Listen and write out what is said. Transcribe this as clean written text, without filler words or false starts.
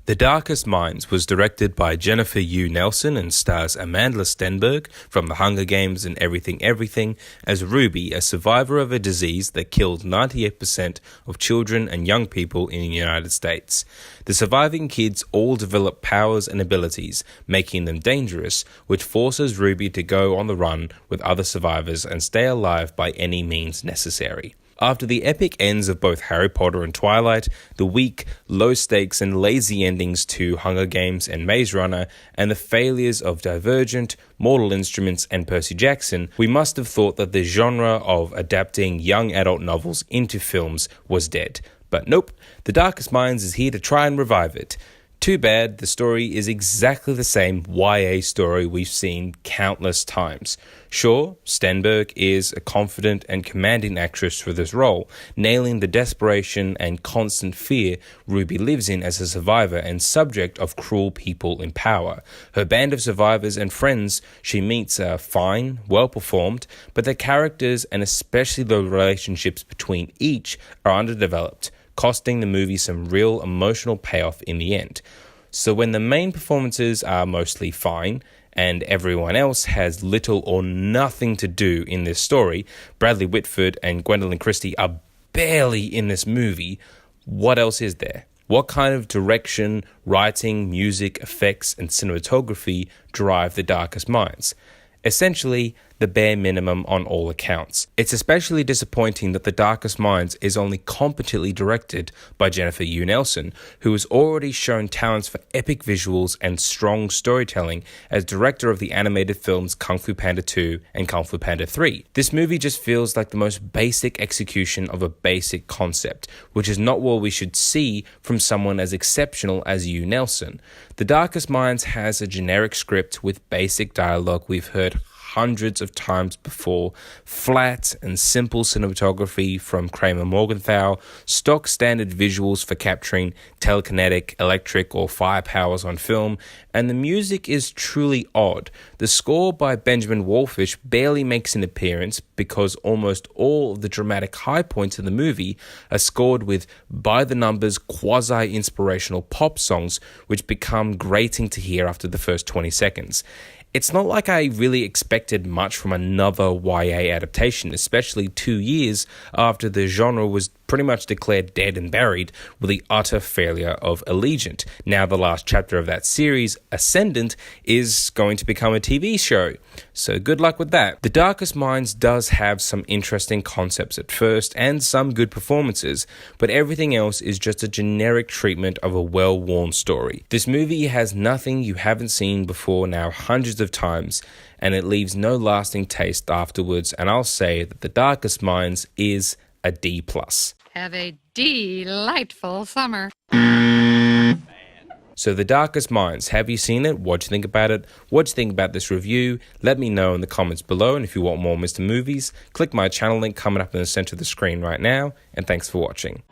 The Darkest Minds was directed by Jennifer Yuh Nelson and stars Amandla Stenberg from The Hunger Games and Everything Everything as Ruby, a survivor of a disease that killed 98% of children and young people in the United States. The surviving kids all develop powers and abilities, making them dangerous, which forces Ruby to go on the run with other survivors and stay alive by any means necessary. After the epic ends of both Harry Potter and Twilight, the weak, low-stakes and lazy endings to Hunger Games and Maze Runner, and the failures of Divergent, Mortal Instruments and Percy Jackson, we must have thought that the genre of adapting young adult novels into films was dead. But nope, The Darkest Minds is here to try and revive it. Too bad, the story is exactly the same YA story we've seen countless times. Sure, Stenberg is a confident and commanding actress for this role, nailing the desperation and constant fear Ruby lives in as a survivor and subject of cruel people in power. Her band of survivors and friends she meets are fine, well performed, but the characters and especially the relationships between each are underdeveloped, costing the movie some real emotional payoff in the end. So when the main performances are mostly fine, and everyone else has little or nothing to do in this story, Bradley Whitford and Gwendoline Christie are barely in this movie, what else is there? What kind of direction, writing, music, effects, and cinematography drive The Darkest Minds? Essentially, the bare minimum on all accounts. It's especially disappointing that The Darkest Minds is only competently directed by Jennifer Yuh Nelson, who has already shown talents for epic visuals and strong storytelling as director of the animated films Kung Fu Panda 2 and Kung Fu Panda 3. This movie just feels like the most basic execution of a basic concept, which is not what we should see from someone as exceptional as Yuh Nelson. The Darkest Minds has a generic script with basic dialogue we've heard hundreds of times before, flat and simple cinematography from Kramer Morgenthau, stock standard visuals for capturing telekinetic, electric or fire powers on film, and the music is truly odd. The score by Benjamin Wallfisch barely makes an appearance because almost all of the dramatic high points in the movie are scored with by-the-numbers quasi-inspirational pop songs which become grating to hear after the first 20 seconds. It's not like I really expected much from another YA adaptation, especially 2 years after the genre was pretty much declared dead and buried with the utter failure of Allegiant. Now the last chapter of that series, Ascendant, is going to become a TV show. So good luck with that. The Darkest Minds does have some interesting concepts at first and some good performances, but everything else is just a generic treatment of a well-worn story. This movie has nothing you haven't seen before now hundreds of times, and it leaves no lasting taste afterwards, and I'll say that The Darkest Minds is a D+. Have a delightful summer. So The Darkest Minds, have you seen it? What do you think about it? What do you think about this review? Let me know in the comments below, and if you want more Mr. Movies, click my channel link coming up in the center of the screen right now, and thanks for watching.